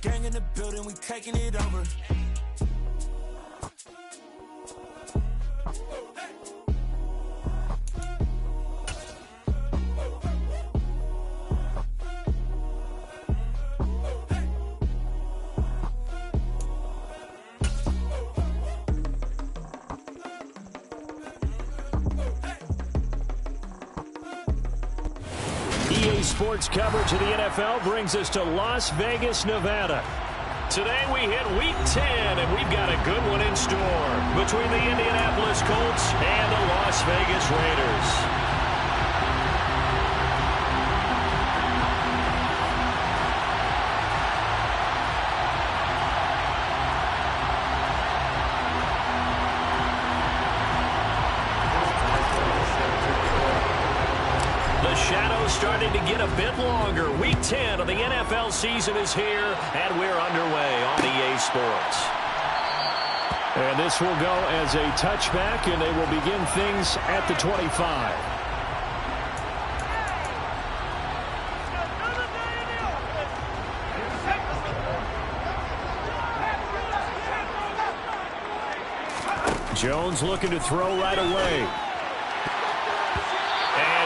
Gang in the building, we taking it over. EA Sports coverage of the NFL brings us to Las Vegas, Nevada. Today we hit Week 10, and we've got a good one in store between the Indianapolis Colts and the Las Vegas Raiders. Starting to get a bit longer. Week 10 of the NFL season is here, and we're underway on EA Sports. And this will go as a touchback, and they will begin things at the 25. Jones looking to throw right away.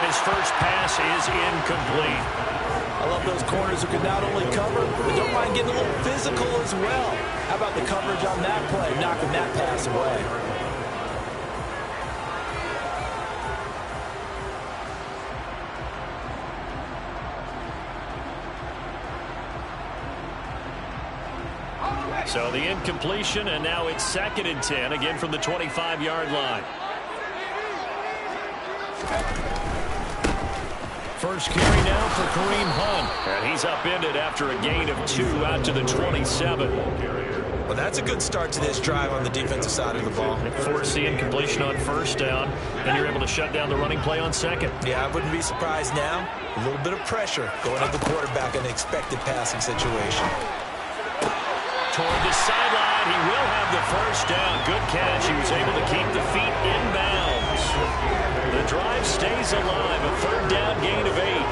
His first pass is incomplete. I love those corners who can not only cover, but don't mind getting a little physical as well. How about the coverage on that play, knocking that pass away? So the incompletion, and now it's 2nd and 10, again from the 25-yard line. First carry now for Kareem Hunt. And he's upended after a gain of 2 out to the 27. Well, that's a good start to this drive on the defensive side of the ball. Force the incompletion on first down, and you're able to shut down the running play on second. Yeah, I wouldn't be surprised now. A little bit of pressure going at the quarterback in an expected passing situation. Toward the sideline, he will have the first down. Good catch. He was able to keep the feet inbounds. The drive stays alive. A 3rd down gain of 8.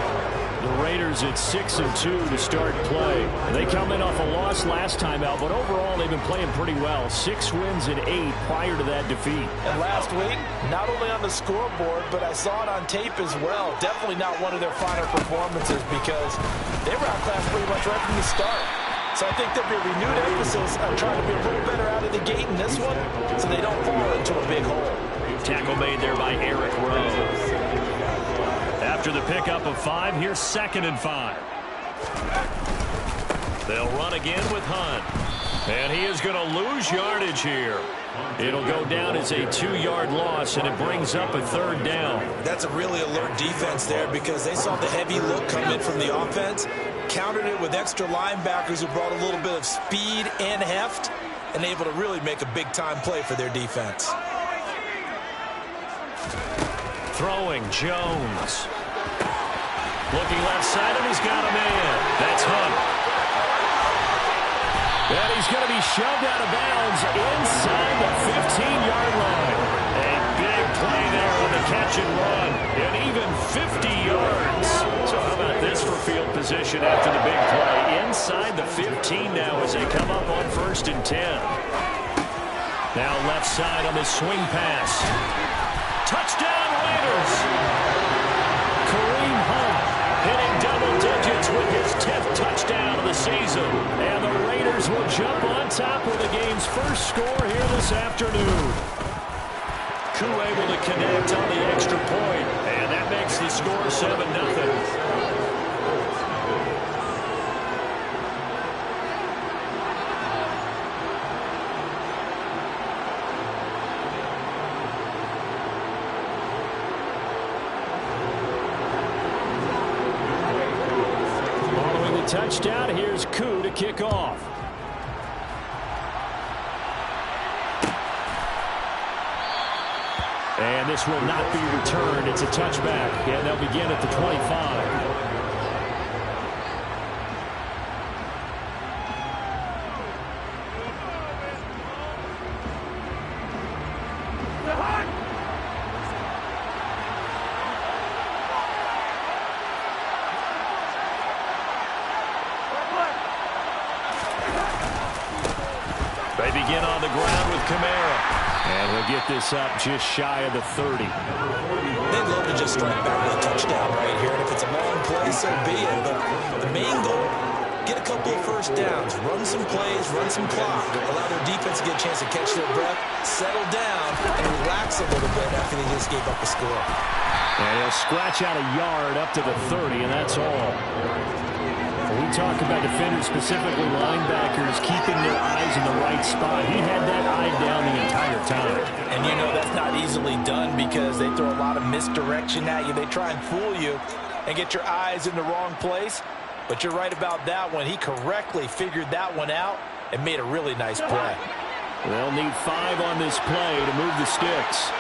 The Raiders at 6-2 to start play. They come in off a loss last time out, but overall they've been playing pretty well. 6 wins and 8 prior to that defeat. And last week, not only on the scoreboard, but I saw it on tape as well. Definitely not one of their finer performances because they were outclassed pretty much right from the start. So I think there'll be a renewed emphasis on trying to be a little better out of the gate in this one so they don't fall into a big hole. Tackle made there by Eric Rowe. After the pickup of 5, here's 2nd and 5. They'll run again with Hunt. And he is going to lose yardage here. It'll go down as a 2-yard loss, and it brings up a 3rd down. That's a really alert defense there because they saw the heavy look come in from the offense, countered it with extra linebackers who brought a little bit of speed and heft, and able to really make a big-time play for their defense. Throwing, Jones. Looking left side, and he's got a man. That's Hunt. And he's going to be shoved out of bounds inside the 15-yard line. A big play there on the catch and run, and even 50 yards. So how about this for field position after the big play? Inside the 15 now as they come up on 1st and 10. Now left side on this swing pass. Touchdown Raiders! Kareem Hunt hitting double digits with his 10th touchdown of the season. And the Raiders will jump on top with the game's first score here this afternoon. Koo able to connect on the extra point, and that makes the score 7-0. Touchdown. Here's Koo to kick off. And this will not be returned. It's a touchback, and they'll begin at the 25. begin on the ground with Kamara. And he'll get this up just shy of the 30. They'd love to just strike back with a touchdown right here. And if it's a long play, so be it. But the main goal, get a couple of first downs, run some plays, run some clock, allow their defense to get a chance to catch their breath, settle down, and relax a little bit after they just gave up a score. And he'll scratch out a yard up to the 30, and that's all. When we talk about defenders, specifically linebackers, keeping their eyes in the right spot, he had that eye down the entire time. And you know that's not easily done because they throw a lot of misdirection at you. They try and fool you and get your eyes in the wrong place. But you're right about that one. He correctly figured that one out and made a really nice play. They'll need 5 on this play to move the sticks.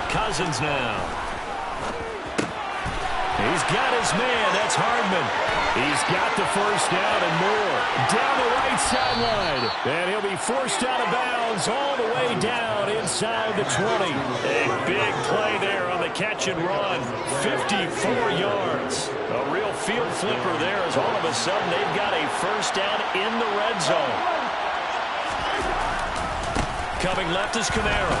Cousins now. He's got his man. That's Hardman. He's got the first down and more. Down the right sideline. And he'll be forced out of bounds all the way down inside the 20. A big play there on the catch and run. 54 yards. A real field flipper there as all of a sudden they've got a first down in the red zone. Coming left is Kamara.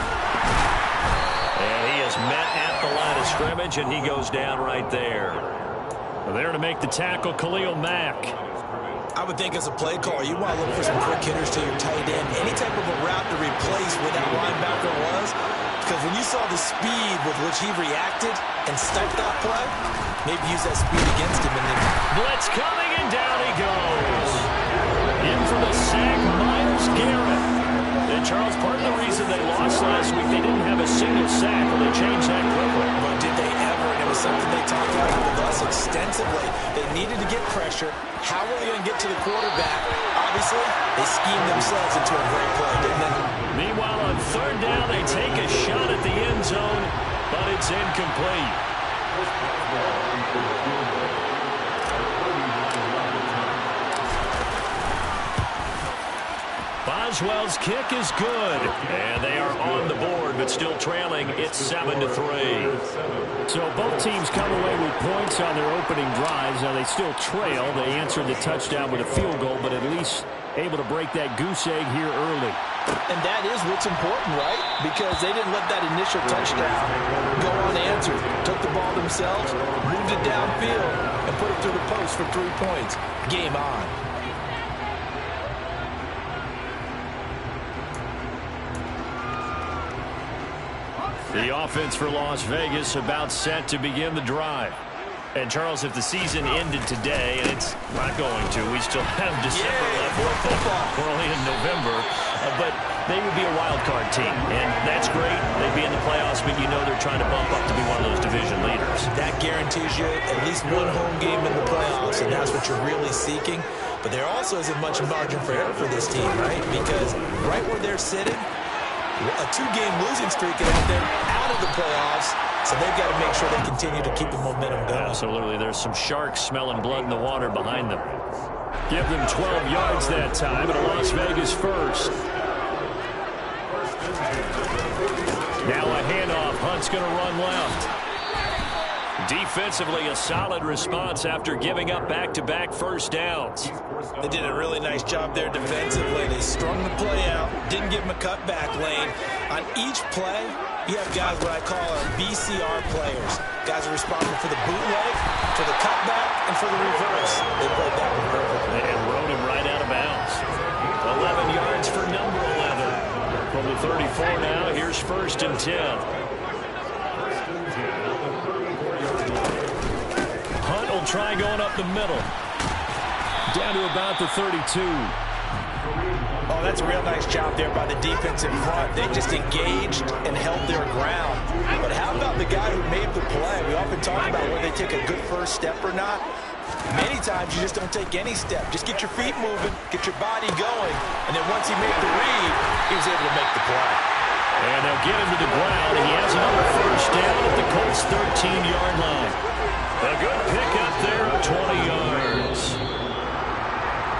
And he is met at the line of scrimmage, and he goes down right there. There to make the tackle, Khalil Mack. I would think as a play caller, you want to look for some quick hitters to your tight end. Any type of a route to replace where that linebacker was. Because when you saw the speed with which he reacted and stuck that play, maybe use that speed against him. And then blitz coming, and down he goes. In for the sack, Myles Garrett. And Charles, part of the reason they lost last week, they didn't have a single sack, but they changed that quickly. But did they ever? And it was something they talked about with us extensively. They needed to get pressure. How were they going to get to the quarterback? Obviously, they schemed themselves into a great play, didn't they? Meanwhile, on third down, they take a shot at the end zone, but it's incomplete. Boswell's kick is good, and they are on the board, but still trailing. It's 7-3. So both teams come away with points on their opening drives. Now they still trail. They answered the touchdown with a field goal, but at least able to break that goose egg here early. And that is what's important, right? Because they didn't let that initial touchdown go unanswered. Took the ball themselves, moved it downfield, and put it through the post for 3 points. Game on. The offense for Las Vegas about set to begin the drive. And, Charles, if the season ended today, and it's not going to, we still have December left. We're only in November. But they would be a wild card team, and that's great. They'd be in the playoffs, but you know they're trying to bump up to be one of those division leaders. That guarantees you at least one home game in the playoffs, and that's what you're really seeking. But there also isn't much margin for error for this team, right? Because right where they're sitting, a 2-game losing streak and they're out of the playoffs, so they've got to make sure they continue to keep the momentum going. Absolutely. There's some sharks smelling blood in the water behind them. Give them 12 yards that time, and a Las Vegas first. Now a handoff. Hunt's going to run left. Defensively, a solid response after giving up back-to-back first downs. They did a really nice job there defensively. They strung the play out, didn't give them a cutback lane. On each play, you have guys what I call our BCR players. Guys are responsible for the bootleg, for the cutback, and for the reverse. They played that one perfectly. And rode him right out of bounds. 11 yards for number 11. From the 34 now, here's 1st and 10. Hunt will try going up the middle. Down to about the 32. Oh, that's a real nice job there by the defense in front. They just engaged and held their ground. But how about the guy who made the play? We often talk about whether they take a good first step or not. Many times you just don't take any step. Just get your feet moving, get your body going, and then once he made the read, he was able to make the play. And they'll get him to the ground, and he has another first down at the Colts' 13-yard line. A good pick up there of 20 yards.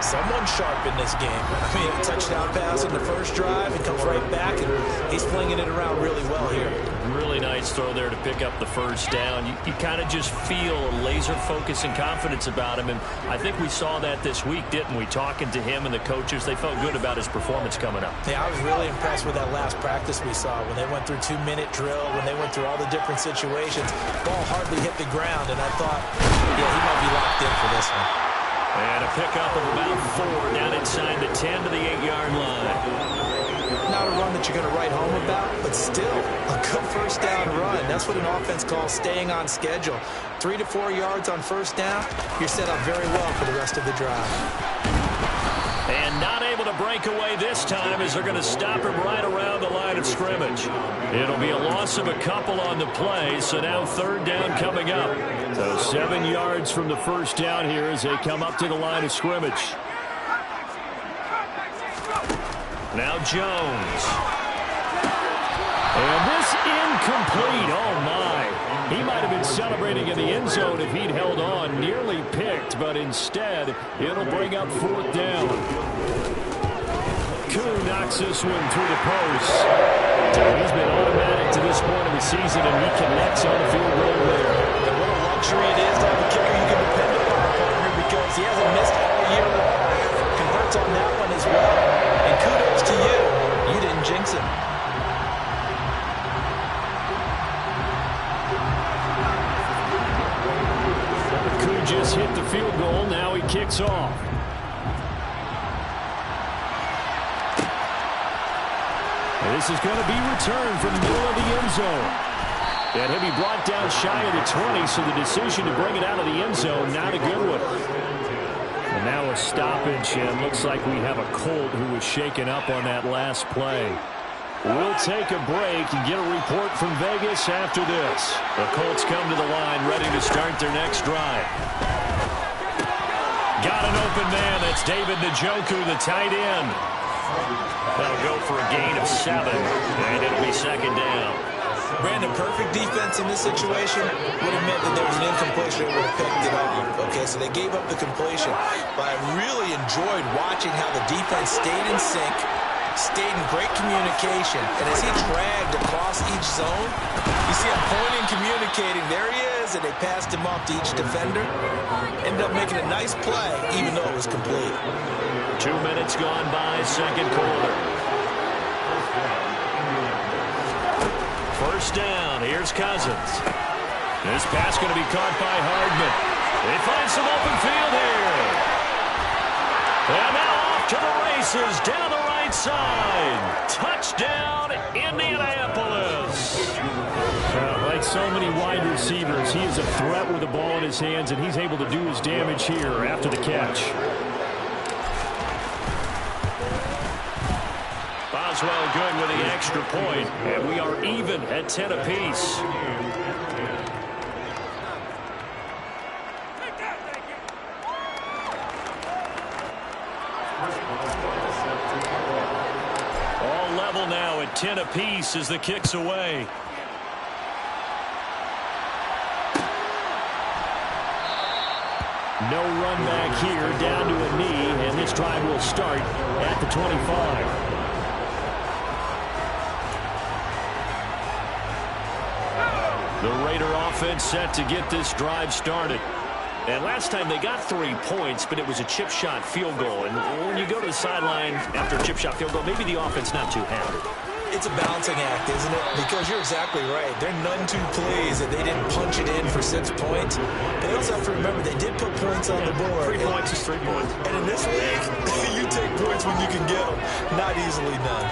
Somewhat loan sharp in this game. I mean, a touchdown pass on the first drive, and comes right back, and he's flinging it around really well here. Really nice throw there to pick up the first down. You kind of just feel a laser focus and confidence about him, and I think we saw that this week, didn't we? Talking to him and the coaches, they felt good about his performance coming up. Yeah, I was really impressed with that last practice we saw when they went through 2-minute drill, when they went through all the different situations. Ball hardly hit the ground, and I thought, yeah, he might be locked in for this one. And a pickup of about 4 down inside the 10 to the 8-yard line. Not a run that you're going to write home about, but still a good first down run. That's what an offense calls staying on schedule. 3 to 4 yards on first down, you're set up very well for the rest of the drive. And not able to break away this time as they're going to stop him right around the line of scrimmage. It'll be a loss of a couple on the play, so now third down coming up. So 7 yards from the first down here as they come up to the line of scrimmage. Now Jones. And this incomplete. Oh, my. He might have been celebrating in the end zone if he'd held on. Nearly picked, but instead, it'll bring up fourth down. Koo knocks this one through the post. He's been automatic to this point of the season, and he connects on the field goal there. And what a luxury it is to have a kicker you can depend upon, partner, because he hasn't missed all year long. Converts on that one as well. And kudos to you. You didn't jinx him. Koo just hit the field goal. Now he kicks off. This is going to be returned from the middle of the end zone. And he'll be brought down shy of the 20, so the decision to bring it out of the end zone, not a good one. And now a stoppage, and looks like we have a Colt who was shaken up on that last play. We'll take a break and get a report from Vegas after this. The Colts come to the line, ready to start their next drive. Got an open man. That's David Njoku, the tight end. That'll go for a gain of 7, and it'll be second down. Brandon, perfect defense in this situation would have meant that there was an incompletion that would have picked it up. Okay, so they gave up the completion. But I really enjoyed watching how the defense stayed in sync, stayed in great communication. And as he dragged across each zone, you see him pointing, communicating. There he is, and they passed him off to each defender. Ended up making a nice play, even though it was complete. 2 minutes gone by, second quarter. First down, here's Cousins. This pass going to be caught by Hardman. They find some open field here. And now off to the races, down the right side. Touchdown, Indianapolis. Like so many wide receivers, he is a threat with the ball in his hands, and he's able to do his damage here after the catch. Boswell good with the extra point, and we are even at 10 apiece. All level now at 10 apiece as the kick's away. No run back here, down to a knee, and this drive will start at the 25. The Raider offense set to get this drive started. And last time they got 3 points, but it was a chip shot field goal. And when you go to the sideline after a chip shot field goal, maybe the offense not too happy. It's a balancing act, isn't it? Because you're exactly right. They're none too pleased that they didn't punch it in for 6 points. But they also have to remember they did put points on the board. 3 points is 3 points. And in this league, you take points when you can get them. Not easily done.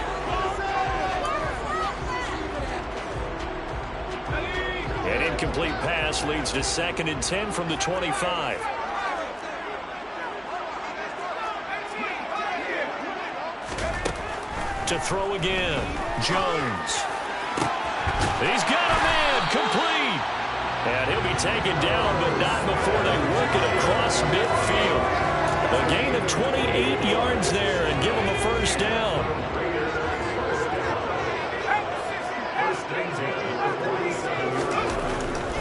An incomplete pass leads to 2nd and 10 from the 25. To throw again, Jones. He's got a man, complete. And he'll be taken down, but not before they work it across midfield. A gain of 28 yards there and give him a first down.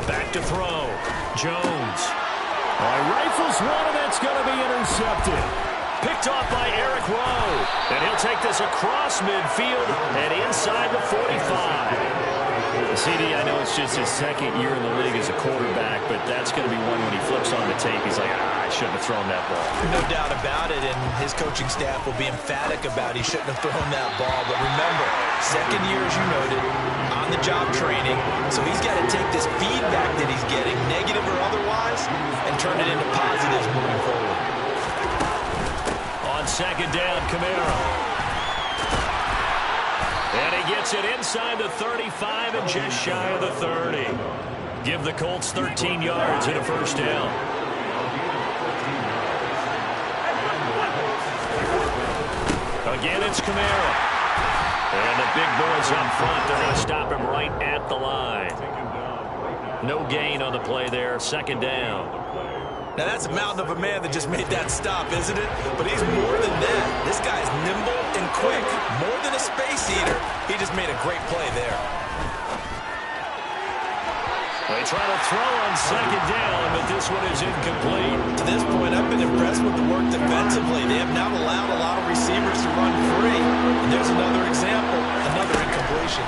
Back to throw, Jones. Rifles one, and that's going to be intercepted. Picked off by Eric Rowe. And he'll take this across midfield and inside the 45. CD, I know it's just his second year in the league as a quarterback, but that's going to be one when he flips on the tape. He's like, I shouldn't have thrown that ball. No doubt about it, and his coaching staff will be emphatic about he shouldn't have thrown that ball. But remember, second year, as you noted, on-the-job training, so he's got to take this feedback that he's getting, negative or otherwise, and turn it into positives moving forward. On second down, Kamara. And he gets it inside the 35 and just shy of the 30. Give the Colts 13 yards and a first down. Again, it's Kamara. And the big boys up front, they're going to stop him right at the line. No gain on the play there, second down. Now, that's a mountain of a man that just made that stop, isn't it? But he's more than that. This guy's nimble and quick. More than a space eater. He just made a great play there. They try to throw on second down, but this one is incomplete. To this point, I've been impressed with the work defensively. They have not allowed a lot of receivers to run free. And there's another example, another incompletion.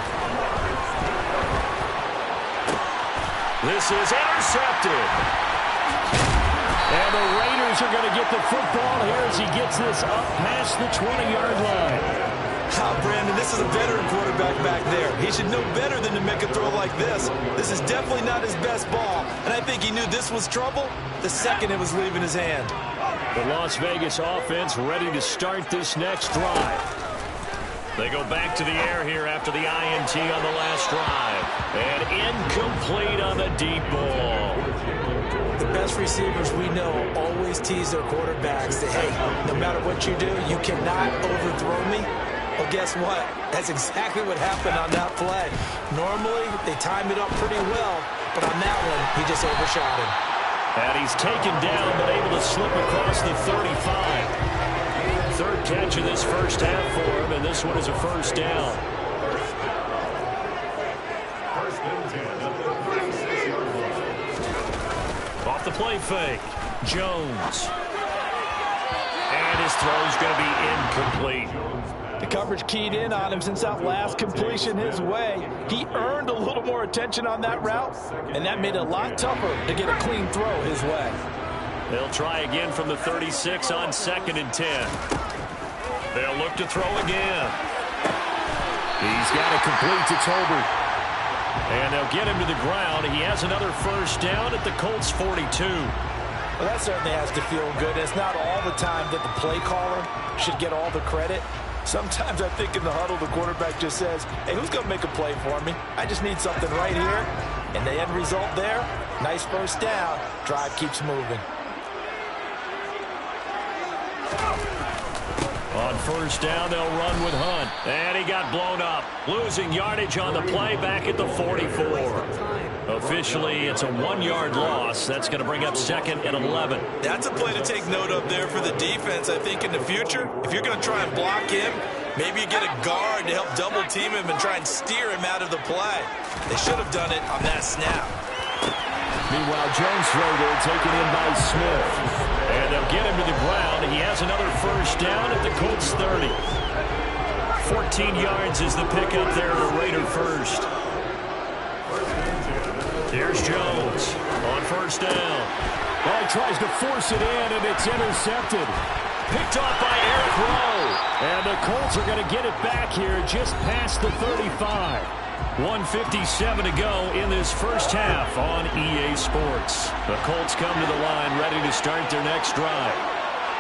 This is intercepted. And the Raiders are going to get the football here as he gets this up past the 20-yard line. Brandon, this is a veteran quarterback back there. He should know better than to make a throw like this. This is definitely not his best ball, and I think he knew this was trouble the second it was leaving his hand. The Las Vegas offense ready to start this next drive. They go back to the air here after the INT on the last drive. And incomplete on the deep ball. The best receivers we know always tease their quarterbacks that, hey, no matter what you do, you cannot overthrow me. Well, guess what? That's exactly what happened on that play. Normally, they time it up pretty well, but on that one, he just overshot him. And he's taken down, but able to slip across the 35. Third catch of this first half for him, and this one is a first down. Off the play fake, Jones. And his throw's going to be incomplete. The coverage keyed in on him since that last completion his way. He earned a little more attention on that route, and that made it a lot tougher to get a clean throw his way. They'll try again from the 36 on 2nd and 10. They'll look to throw again. He's got it complete to Tolbert. And they'll get him to the ground. He has another first down at the Colts 42. Well, that certainly has to feel good. It's not all the time that the play caller should get all the credit. Sometimes I think in the huddle, the quarterback just says, hey, who's going to make a play for me? I just need something right here. And the end result there, nice first down. Drive keeps moving. On first down, they'll run with Hunt. And he got blown up. Losing yardage on the play back at the 44. Officially, it's a 1-yard loss. That's going to bring up 2nd and 11. That's a play to take note of there for the defense. I think in the future, if you're going to try and block him, maybe you get a guard to help double team him and try and steer him out of the play. They should have done it on that snap. Meanwhile, Jones' throw there taken in by Smith. And they'll get him to the ground. He has another first down at the Colts 30. 14 yards is the pickup there to Raider first. Here's Jones on first down. Well, he tries to force it in, and it's intercepted. Picked off by Eric Rowe. And the Colts are going to get it back here just past the 35. 1:57 to go in this first half on EA Sports. The Colts come to the line ready to start their next drive.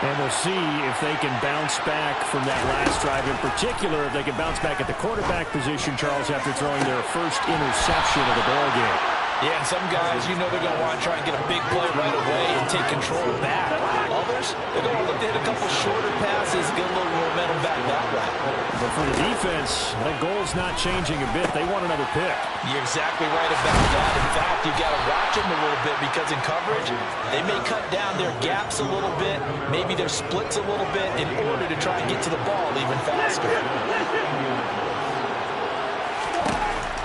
And we'll see if they can bounce back from that last drive. In particular, if they can bounce back at the quarterback position, Charles, after throwing their first interception of the ballgame. Yeah, and some guys, you know they're going to want to try and get a big play right away and take control back. Others, they're going to look to hit a couple shorter passes, get a little momentum back that way. But for the defense, that goal's not changing a bit. They want another pick. You're exactly right about that. In fact, you've got to watch them a little bit because in coverage, they may cut down their gaps a little bit, maybe their splits a little bit in order to try and get to the ball even faster.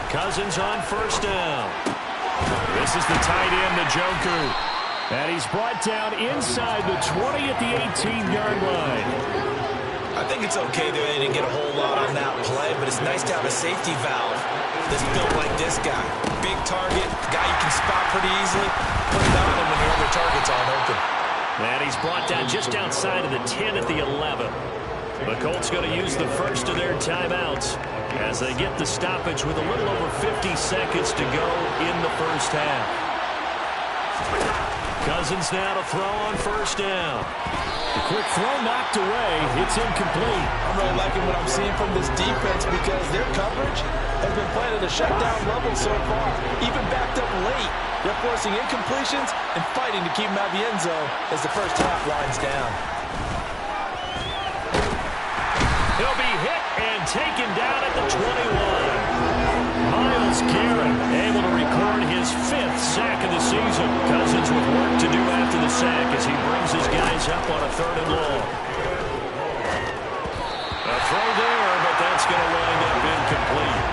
Cousins on first down. This is the tight end, Njoku. And he's brought down inside the 20 at the 18-yard line. I think it's okay that they didn't get a whole lot on that play, but it's nice to have a safety valve that's built like this guy. Big target, guy you can spot pretty easily. Put it on him when your other target's on open. And he's brought down just outside of the 10 at the 11. The Colts going to use the first of their timeouts as they get the stoppage with a little over 50 seconds to go in the first half. Cousins now to throw on first down. The quick throw knocked away. It's incomplete. I'm really liking what I'm seeing from this defense because their coverage has been playing at a shutdown level so far. Even backed up late, they're forcing incompletions and fighting to keep them out of the end zone as the first half winds down. He'll be hit and taken down at the 21. Myles Garrett able to record his 5th sack of the season. Cousins with work to do after the sack as he brings his guys up on a 3rd and long. A throw there, but that's going to wind up incomplete.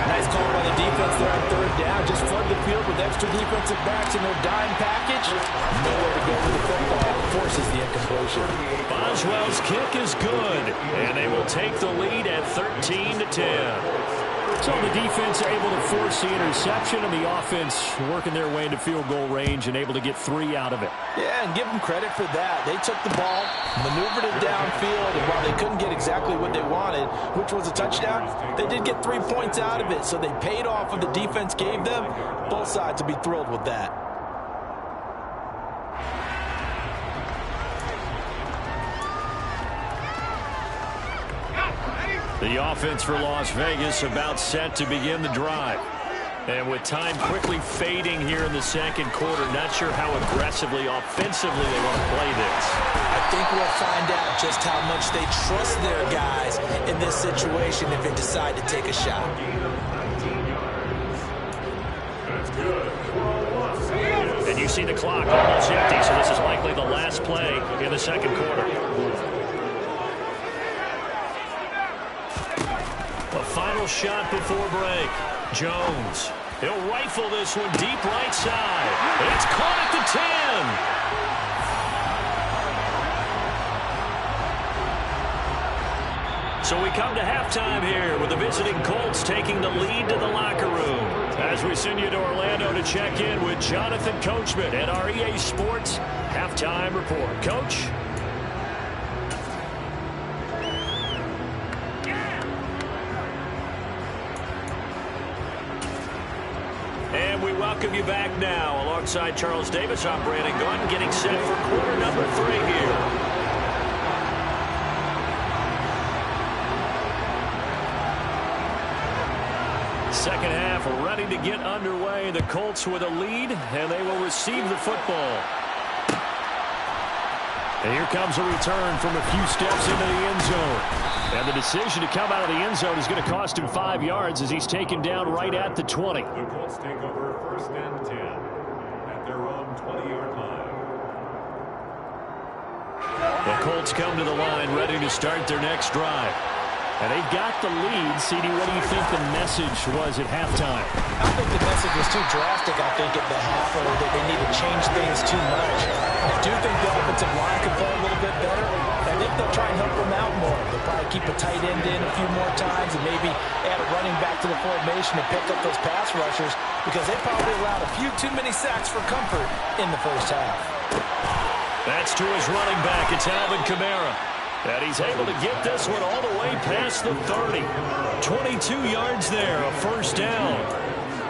Nice call by the defense there on 3rd down. Just flood the field with extra defensive backs in their dime package. Nowhere to go with the football. Forces the incompletion. Boswell's kick is good, and they will take the lead at 13-10. So the defense able to force the interception, and the offense working their way into field goal range and able to get 3 out of it. Yeah, and give them credit for that. They took the ball, maneuvered it downfield, and while they couldn't get exactly what they wanted, which was a touchdown, they did get 3 points out of it. So they paid off what the defense gave them. Both sides will be thrilled with that. The offense for Las Vegas about set to begin the drive. And with time quickly fading here in the second quarter, not sure how aggressively, offensively they want to play this. I think we'll find out just how much they trust their guys in this situation if they decide to take a shot. And you see the clock almost empty, so this is likely the last play in the second quarter. A final shot before break. Jones. He'll rifle this one deep right side. It's caught at the 10. So we come to halftime here with the visiting Colts taking the lead to the locker room. As we send you to Orlando to check in with Jonathan Coachman at our EA Sports Halftime Report. Coach? And we welcome you back now. Alongside Charles Davis, I'm Brandon Gunn, getting set for quarter number 3 here. Second half ready to get underway. The Colts with a lead, and they will receive the football. And here comes a return from a few steps into the end zone. And the decision to come out of the end zone is going to cost him 5 yards as he's taken down right at the 20. The Colts take over 1st and 10 at their own 20-yard line. The Colts come to the line ready to start their next drive. And they've got the lead. CD, what do you think the message was at halftime? I think the message was too drastic, I think, at the half, or that they need to change things too much. I do think the offensive line could play a little bit better. I think they'll try and help them out more. They'll probably keep a tight end in a few more times and maybe add a running back to the formation to pick up those pass rushers because they probably allowed a few too many sacks for comfort in the first half. That's to his running back. It's Alvin Kamara. And he's able to get this one all the way past the 30. 22 yards there, a first down.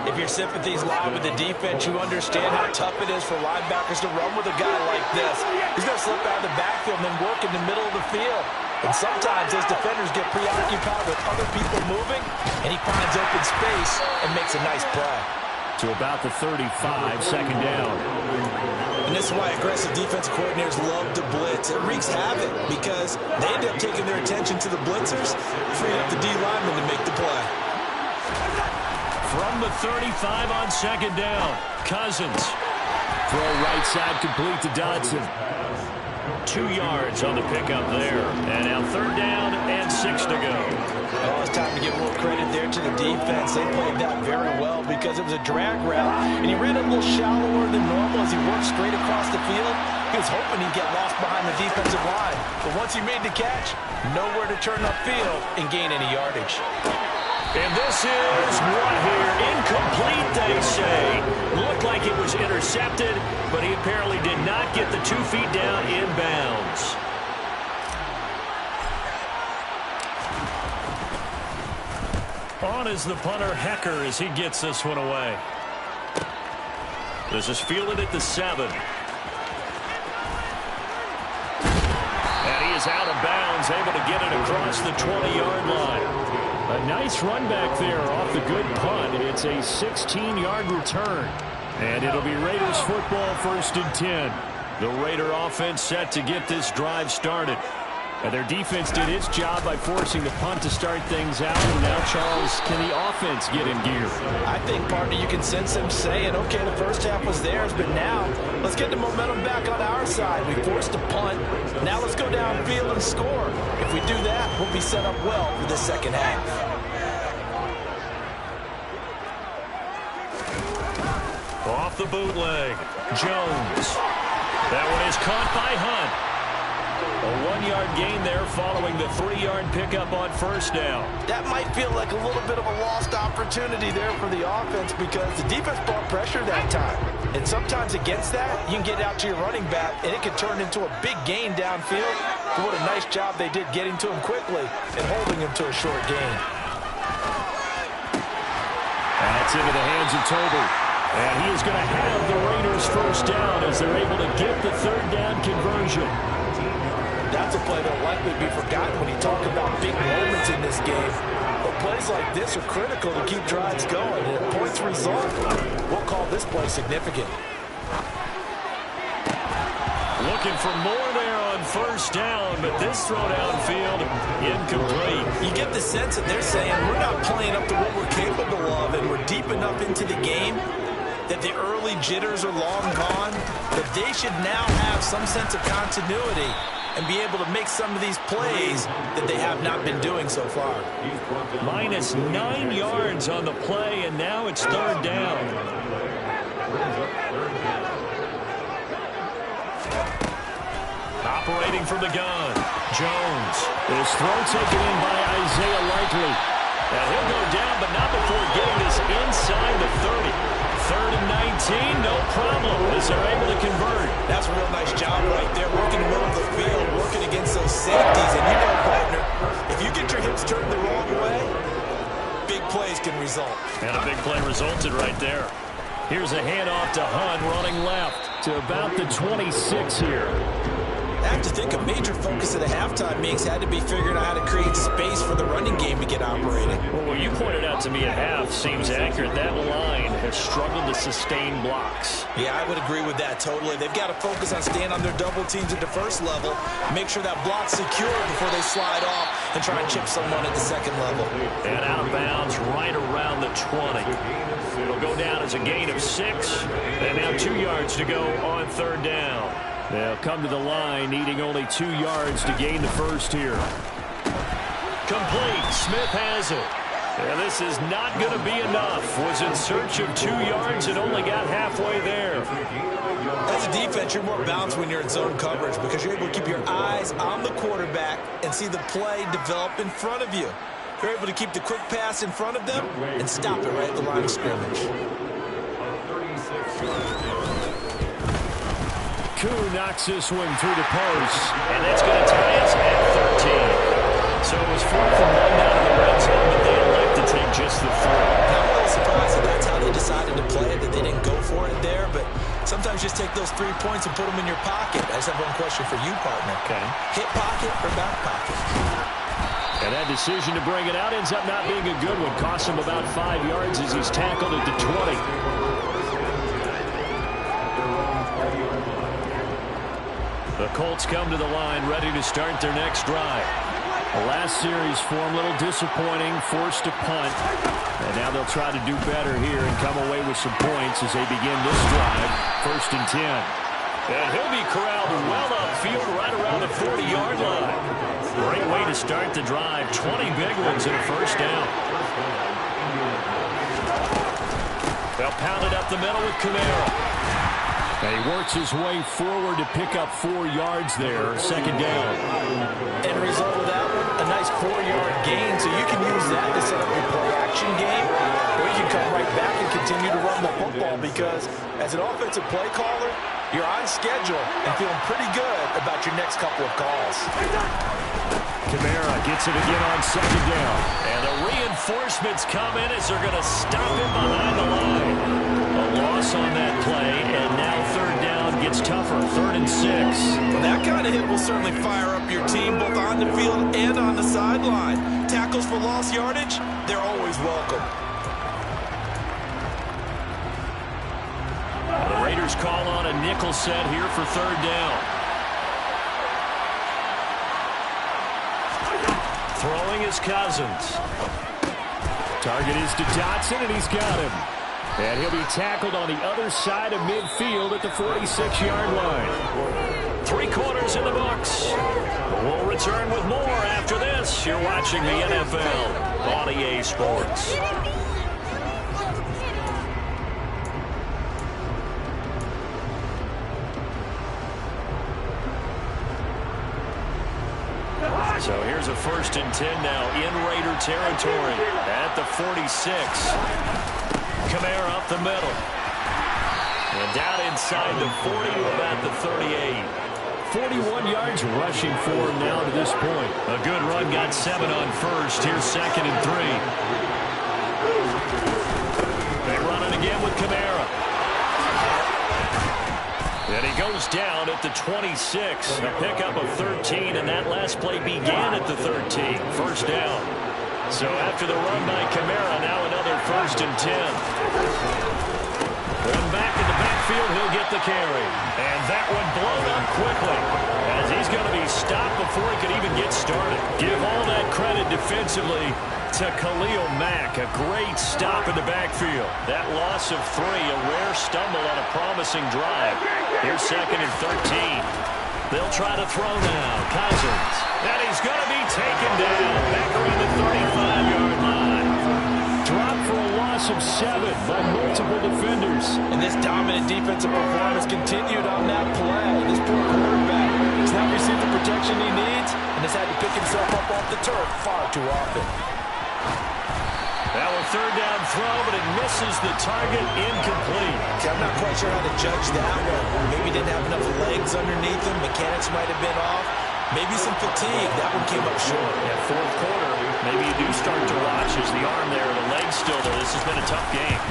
If your sympathies lie with the defense, you understand how tough it is for linebackers to run with a guy like this. He's going to slip out of the backfield and then work in the middle of the field. And sometimes those defenders get preoccupied with other people moving, and he finds open space and makes a nice play. To about the 35, second down. And this is why aggressive defensive coordinators love to blitz. It wreaks havoc because they end up taking their attention to the blitzers, freeing up the D lineman to make the play. From the 35 on second down, Cousins. Throw right side complete to Dodson. 2 yards on the pickup there. And now 3rd down and 6 to go. Oh, it's time to give a little credit there to the defense. They played that very well because it was a drag route, and he ran a little shallower than normal as he worked straight across the field. He was hoping he'd get lost behind the defensive line. But once he made the catch, nowhere to turn upfield and gain any yardage. And this is what here? Incomplete, they say. Looked like it was intercepted, but he apparently did not get the 2 feet down inbounds. On is the punter, Hecker, as he gets this one away. This is fielded at the 7. And he is out of bounds, able to get it across the 20-yard line. A nice run back there off the good punt. It's a 16-yard return. And it'll be Raiders football, 1st and 10. The Raider offense set to get this drive started. And their defense did its job by forcing the punt to start things out. And now, Charles, can the offense get in gear? I think, partner, you can sense them saying, okay, the first half was theirs, but now let's get the momentum back on our side. We forced a punt. Now let's go downfield and score. If we do that, we'll be set up well for the second half. Off the bootleg, Jones. That one is caught by Hunt. A 1-yard gain there following the 3-yard pickup on 1st down. That might feel like a little bit of a lost opportunity there for the offense because the defense brought pressure that time. And sometimes against that, you can get out to your running back, and it can turn into a big gain downfield. But what a nice job they did getting to him quickly and holding him to a short gain. That's into the hands of Toby. And he is going to have the Raiders 1st down as they're able to get the 3rd down conversion. That's a play that will likely be forgotten when you talk about big moments in this game. But plays like this are critical to keep drives going. And if points result, we'll call this play significant. Looking for more there on 1st down, but this throw downfield incomplete. You get the sense that they're saying we're not playing up to what we're capable of, and we're deep enough into the game that the early jitters are long gone, that they should now have some sense of continuity and be able to make some of these plays that they have not been doing so far. Minus 9 yards on the play, and now it's 3rd down. Operating from the gun, Jones. This throw taken in by Isaiah Likely. And he'll go down, but not before getting this inside the 30. 3rd and 19, no problem, as they're able to convert. That's a real nice job right there, working the middle of the field, working against those safeties. And you know, partner, if you get your hips turned the wrong way, big plays can result. And a big play resulted right there. Here's a handoff to Hunt, running left to about the 26 here. I have to think a major focus of the halftime meetings had to be figuring out how to create space for the running game to get operating. Well, what you pointed out to me at half seems accurate. That line has struggled to sustain blocks. Yeah, I would agree with that totally. They've got to focus on staying on their double teams at the first level, make sure that block's secure before they slide off and try and chip someone at the second level. And out of bounds right around the 20. It'll go down as a gain of 6, and now 2 yards to go on 3rd down. They'll come to the line, needing only 2 yards to gain the 1st here. Complete. Smith has it. And this is not going to be enough. Was in search of 2 yards and only got halfway there. As a defense, you're more balanced when you're in zone coverage because you're able to keep your eyes on the quarterback and see the play develop in front of you. You're able to keep the quick pass in front of them and stop it right at the line of scrimmage. Koo knocks this one through the post. And that's going to tie us at 13. So it was 4th and 1 down in the red zone, but they elect to take just the 3. I'm a little surprised that that's how they decided to play it, that they didn't go for it there, but sometimes just take those 3 points and put them in your pocket. I just have one question for you, partner. Okay. Hip pocket or back pocket? And that decision to bring it out ends up not being a good one. Costs him about 5 yards as he's tackled at the 20. The Colts come to the line, ready to start their next drive. The last series for him, a little disappointing, forced to punt. And now they'll try to do better here and come away with some points as they begin this drive. 1st and 10. And he'll be corralled well upfield right around 40-yard line. Great way to start the drive. 20 big ones and a first down. They'll pound it up the middle with Kamara. And he works his way forward to pick up 4 yards there. Second down. End result of that one, a nice 4-yard gain, so you can use that to set up your play-action game, or you can come right back and continue to run the football because as an offensive play caller, you're on schedule and feeling pretty good about your next couple of calls. Kamara gets it again on second down. And the reinforcements come in as they're going to stop him behind the line. A loss on that play, and now third down gets tougher. 3rd and 6. That kind of hit will certainly fire up your team both on the field and on the sideline. Tackles for lost yardage, they're always welcome. The Raiders call on a nickel set here for third down. Throwing is Cousins. Target is to Dotson, and he's got him. And he'll be tackled on the other side of midfield at the 46-yard line. 3 quarters in the books. We'll return with more after this. You're watching the NFL on EA Sports. So here's a 1st and 10 now in Raider territory at the 46. Kamara up the middle. And down inside the 40 to about the 38. 41 yards rushing for him now to this point. A good run, got 7 on first. Here's 2nd and 3. They run it again with Kamara. And he goes down at the 26. A pickup of 13, and that last play began at the 13. First down. So after the run by Kamara, now another 1st and 10. One back in the backfield, he'll get the carry. And that one blown up quickly as he's going to be stopped before he could even get started. Give all that credit defensively to Khalil Mack. A great stop in the backfield. That loss of 3, a rare stumble on a promising drive. Here's 2nd and 13. They'll try to throw now. Cousins. And he's going to be taken down back around the 35-yard line. Dropped for a loss of 7 by multiple defenders. And this dominant defensive performance continued on that play. This poor quarterback has not received the protection he needs and has had to pick himself up off the turf far too often. Now a 3rd down throw, but it misses the target, incomplete. I'm not quite sure how to judge that one. Maybe didn't have enough legs underneath him. Mechanics might have been off. Maybe some fatigue. That one came up short. Yeah, 4th quarter, maybe you do start to watch as the arm there, the leg's still there. This has been a tough game.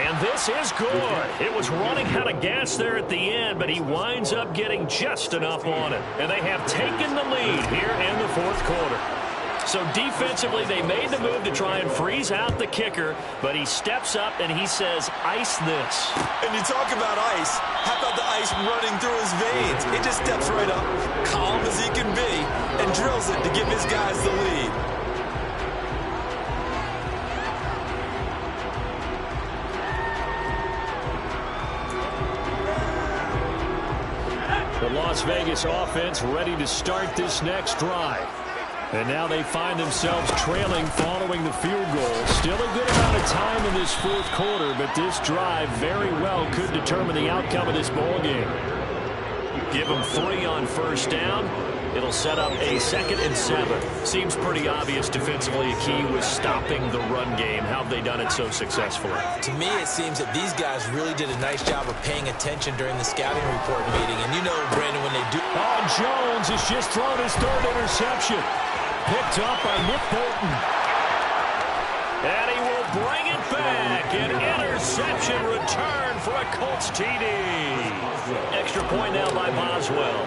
And this is good. It was running out of gas there at the end, but he winds up getting just enough on it. And they have taken the lead here in the 4th quarter. So defensively, they made the move to try and freeze out the kicker, but he steps up and he says, ice this. And you talk about ice, how about the ice running through his veins? He just steps right up, calm as he can be, and drills it to give his guys the lead. The Las Vegas offense ready to start this next drive. And now they find themselves trailing following the field goal. Still a good amount of time in this 4th quarter, but this drive very well could determine the outcome of this ball game. Give them 3 on 1st down. It'll set up a 2nd and 7. Seems pretty obvious defensively a key was stopping the run game. How have they done it so successfully? To me, it seems that these guys really did a nice job of paying attention during the scouting report meeting. And you know, Brandon, when they do... Oh, Jones has just thrown his 3rd interception. Picked up by Nick Bolton. And he will bring it back. An interception return for a Colts TD. Extra point now by Boswell.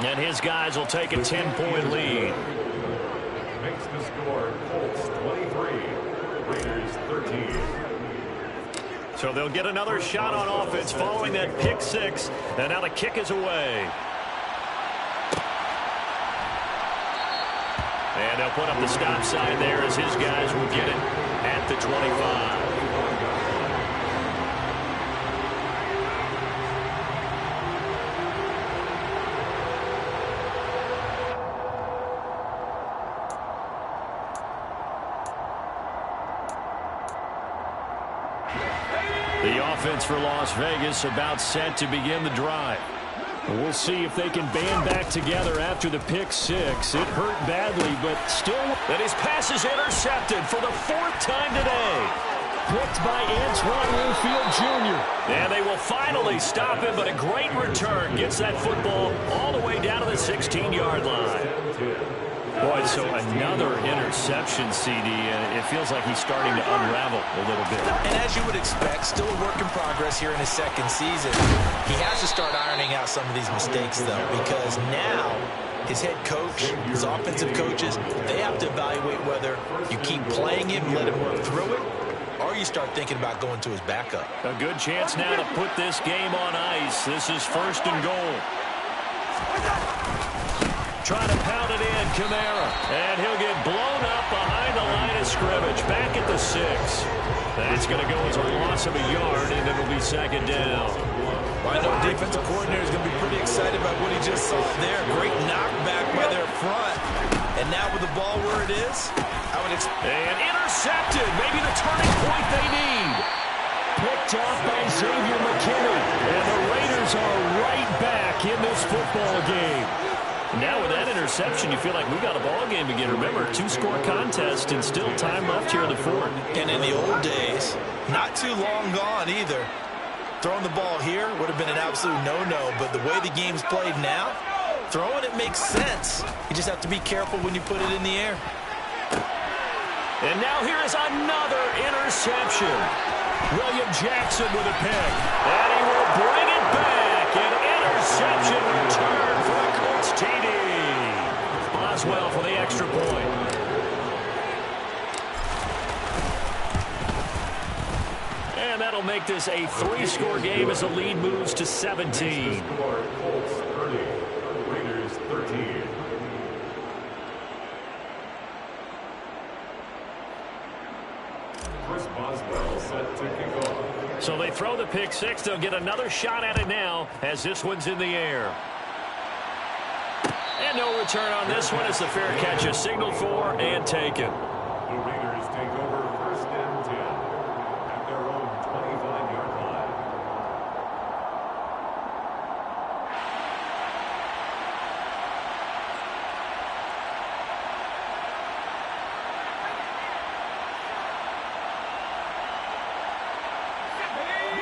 And his guys will take a 10-point lead. Makes the score Colts 23, Raiders 13. So they'll get another shot on offense following that pick 6. And now the kick is away. And they'll put up the stop sign there as his guys will get it at the 25. The offense for Las Vegas about set to begin the drive. We'll see if they can band back together after the pick six. It hurt badly, but still. And his pass is intercepted for the 4th time today. Picked by Antoine Winfield Jr. And they will finally stop him, but a great return gets that football all the way down to the 16-yard line. Boy, so another interception, CD, and it feels like he's starting to unravel a little bit. And as you would expect, still a work in progress here in his second season. He has to start ironing out some of these mistakes, though, because now his head coach, his offensive coaches, they have to evaluate whether you keep playing him, let him work through it, or you start thinking about going to his backup. A good chance now to put this game on ice. This is 1st and goal. Trying to pound it in, Kamara. And he'll get blown up behind the line of scrimmage. Back at the 6. That's going to go as a loss of a yard, and it'll be 2nd down. Well, I know defensive coordinator is going to be pretty excited about what he just saw there. Great knockback by their front. And now with the ball where it is, I would expect. And intercepted. Maybe the turning point they need. Picked off by Xavier McKinney. And the Raiders are right back in this football game. Now with that interception, you feel like we got a ball game again. Remember, 2-score contest and still time left here in the 4th. And in the old days, not too long gone either. Throwing the ball here would have been an absolute no-no, but the way the game's played now, throwing it makes sense. You just have to be careful when you put it in the air. And now here is another interception. William Jackson with a pick. And he will bring it back. An interception return for the Colts TD. Boswell for the extra point. And that'll make this a 3-score game as the lead moves to 17. Colts 30, Raiders 13. Chris Boswell set to kick off. So they throw the pick 6. They'll get another shot at it now as this one's in the air. And no return on this one as the fair catch is signaled for and taken. The Raiders take over 1st and 10 at their own 25-yard line.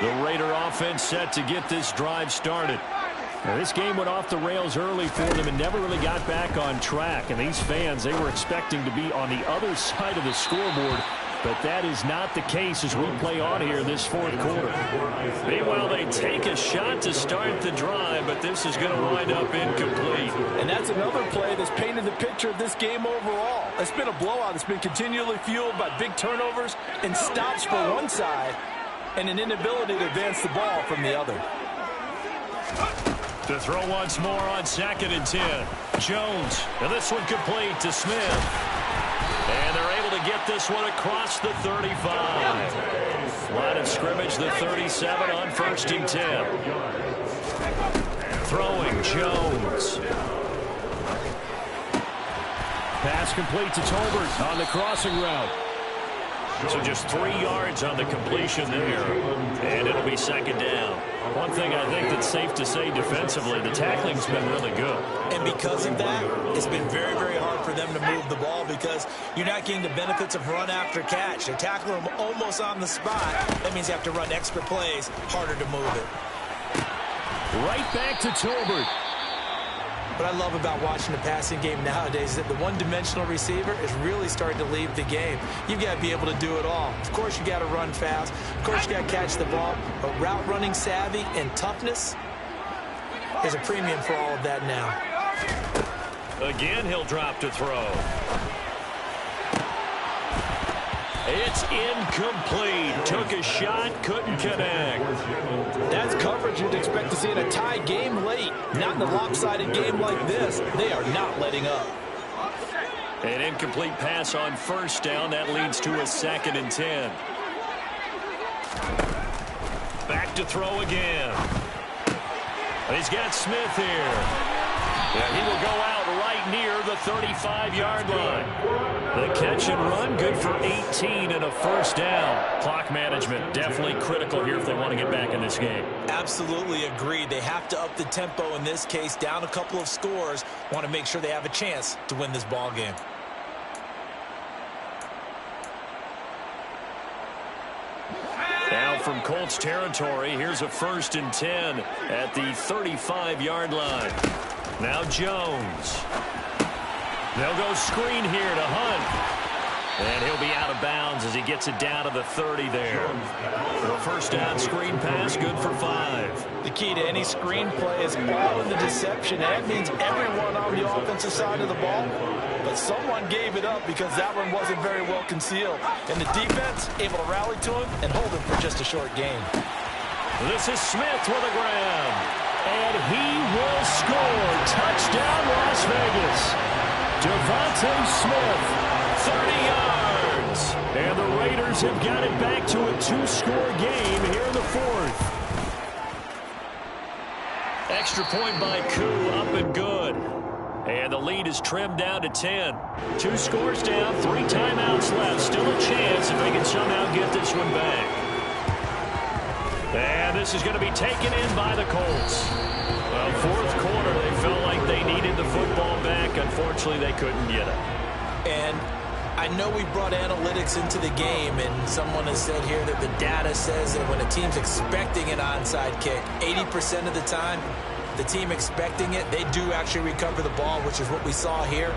The Raider offense set to get this drive started. Now, this game went off the rails early for them and never really got back on track. And these fans, they were expecting to be on the other side of the scoreboard. But that is not the case as we play on here this 4th quarter. Meanwhile, they take a shot to start the drive, but this is going to wind up incomplete. And that's another play that's painted the picture of this game overall. It's been a blowout. It's been continually fueled by big turnovers and stops for one side and an inability to advance the ball from the other. To throw once more on 2nd and 10. Jones, and this one complete to Smith. And they're able to get this one across the 35. Line of scrimmage, the 37 on 1st and 10. Throwing Jones. Pass complete to Tolbert on the crossing route. So just 3 yards on the completion there. And it'll be 2nd down. One thing I think that's safe to say defensively, the tackling's been really good. And because of that, it's been very, very hard for them to move the ball because you're not getting the benefits of run after catch. They tackle them almost on the spot. That means you have to run extra plays, harder to move it. Right back to Tolbert. What I love about watching the passing game nowadays is that the one-dimensional receiver is really starting to leave the game. You've got to be able to do it all. Of course, you got to run fast. Of course, you got to catch the ball. But route running savvy and toughness is a premium for all of that now. Again, he'll drop to throw. It's incomplete. Took a shot, couldn't connect. That's coverage you'd expect to see in a tie game late. Not in a lopsided game like this. They are not letting up. An incomplete pass on 1st down. That leads to a 2nd and 10. Back to throw again. He's got Smith here. And he will go out right right near the 35-yard line. The catch and run, good for 18 and a first down. Clock management definitely critical here if they want to get back in this game. Absolutely agreed. They have to up the tempo in this case, down a couple of scores. Want to make sure they have a chance to win this ball game. Now from Colts territory, here's a 1st and 10 at the 35-yard line. Now Jones. They'll go screen here to Hunt. And he'll be out of bounds as he gets it down to the 30 there. The first down screen pass, good for 5. The key to any screen play is all in the deception. That means everyone on the offensive side of the ball. But someone gave it up because that one wasn't very well concealed. And the defense able to rally to him and hold him for just a short gain. This is Smith with a grab. And he will score. Touchdown, Las Vegas. Devontae Smith, 30 yards. And the Raiders have got it back to a 2-score game here in the 4th. Extra point by Koo, up and good. And the lead is trimmed down to 10. 2 scores down, 3 timeouts left. Still a chance if they can somehow get this one back. And this is going to be taken in by the Colts. Well, 4th quarter, they felt like they needed the football back. Unfortunately, they couldn't get it. And I know we brought analytics into the game, and someone has said here that the data says that when a team's expecting an onside kick, 80% of the time, the team expecting it, they do actually recover the ball, which is what we saw here.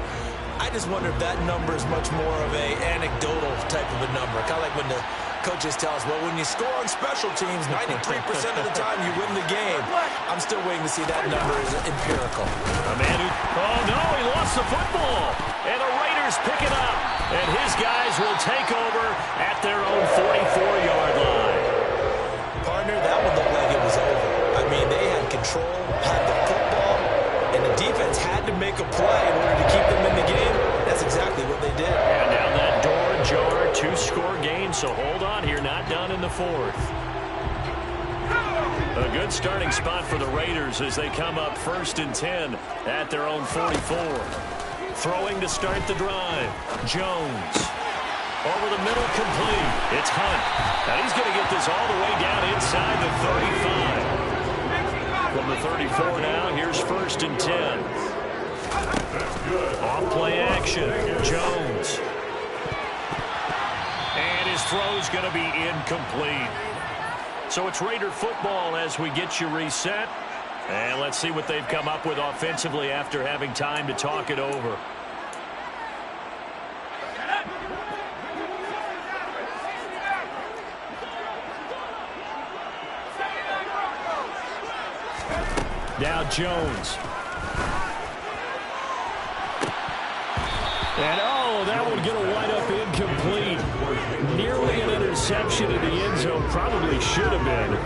I just wonder if that number is much more of a anecdotal type of a number. Kind of like when the coaches tell us, well, when you score on special teams, 93% of the time you win the game. I'm still waiting to see that number is empirical. A man who, oh no, he lost the football. And the Raiders pick it up. And his guys will take over at their own 44-yard line. Partner, that one looked like it was over. I mean, they had control, had the football, and the defense had to make a play in order to keep them in the game. That's exactly what they did. And down that door jar, 2-score game, so hold on here, not done in the 4th. A good starting spot for the Raiders as they come up 1st and 10 at their own 44. Throwing to start the drive. Jones. Over the middle, complete. It's Hunt. And he's going to get this all the way down inside the 35. From the 34 now, here's 1st and 10. Off play action. Jones. And his throw's going to be incomplete. So it's Raider football as we get you reset. And let's see what they've come up with offensively after having time to talk it over. Now Jones. And that would get a wide up incomplete. Nearly an interception in the end zone. Probably should have been.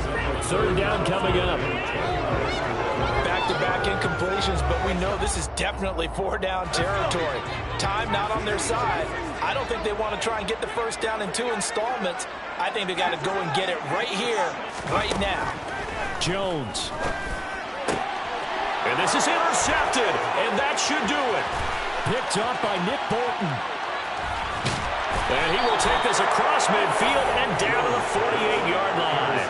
3rd down coming up. Back-to-back incompletions, but we know this is definitely 4-down territory. Time not on their side. I don't think they want to try and get the 1st down in 2 installments. I think they got to go and get it right here, right now. Jones. And this is intercepted, and that should do it. Picked up by Nick Bolton. And he will take this across midfield and down to the 48-yard line.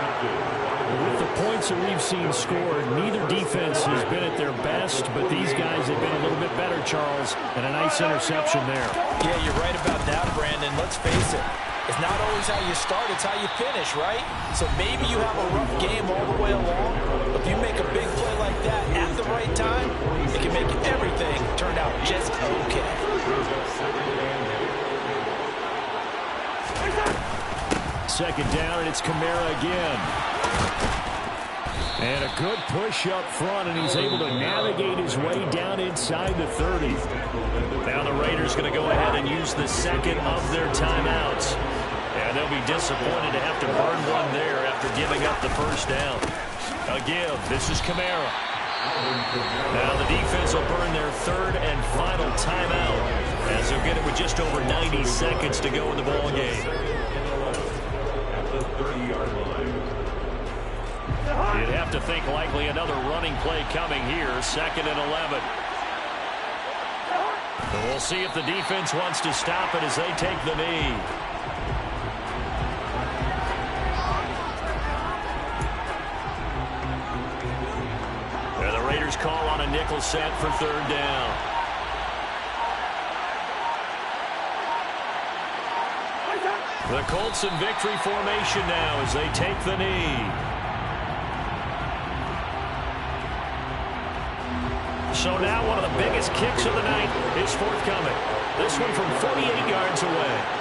With the points that we've seen scored, neither defense has been at their best, but these guys have been a little bit better, Charles, and a nice interception there. Yeah, you're right about that, Brandon. Let's face it. It's not always how you start, it's how you finish, right? So maybe you have a rough game all the way along, but if you make a big play like that at the right time, it can make everything turn out just okay. 2nd down, and it's Kamara again. And a good push up front, and he's able to navigate his way down inside the 30. Now the Raiders going to go ahead and use the 2nd of their timeouts. And they'll be disappointed to have to burn one there after giving up the 1st down. A give. This is Kamara. Now the defense will burn their 3rd and final timeout as they'll get it with just over 90 seconds to go in the ball game. At the 30-yard line. You'd have to think likely another running play coming here. 2nd and 11. And we'll see if the defense wants to stop it as they take the knee. And the Raiders call on a nickel set for third down. The Colts in victory formation now as they take the knee. So now one of the biggest kicks of the night is forthcoming. This one from 48 yards away.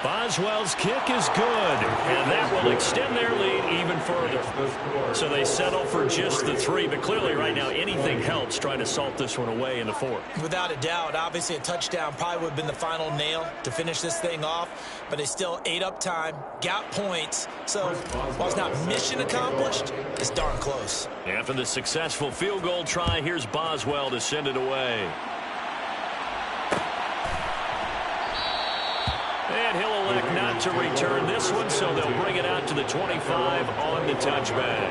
Boswell's kick is good, and that will extend their lead even further. So they settle for just the 3, but clearly right now anything helps trying to salt this one away in the 4th. Without a doubt, obviously a touchdown probably would have been the final nail to finish this thing off, but they still ate up time, got points, so while it's not mission accomplished, it's darn close. After the successful field goal try, here's Boswell to send it away. And he'll elect not to return this one, so they'll bring it out to the 25 on the touchback.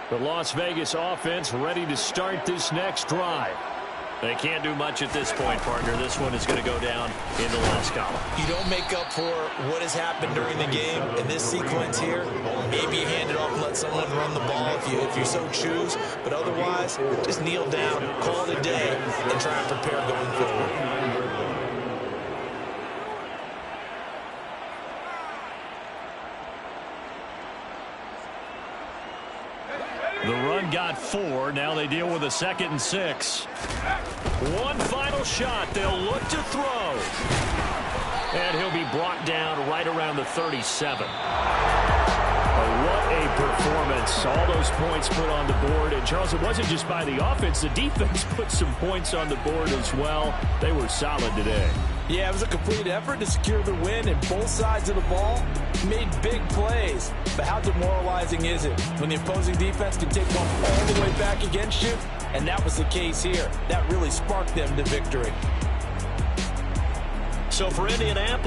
The Las Vegas offense ready to start this next drive. They can't do much at this point, partner. This one is going to go down in the loss column. You don't make up for what has happened during the game in this sequence here. Maybe you hand it off and let someone run the ball if you so choose. But otherwise, just kneel down, call it a day, and try and prepare going forward. The run got 4. Now they deal with a 2nd and 6. One final shot. They'll look to throw. And he'll be brought down right around the 37. What a performance. All those points put on the board. And, Charles, it wasn't just by the offense. The defense put some points on the board as well. They were solid today. Yeah, it was a complete effort to secure the win, and both sides of the ball made big plays. But how demoralizing is it when the opposing defense can take one all the way back against you? And that was the case here. That really sparked them to victory. So for Indianapolis,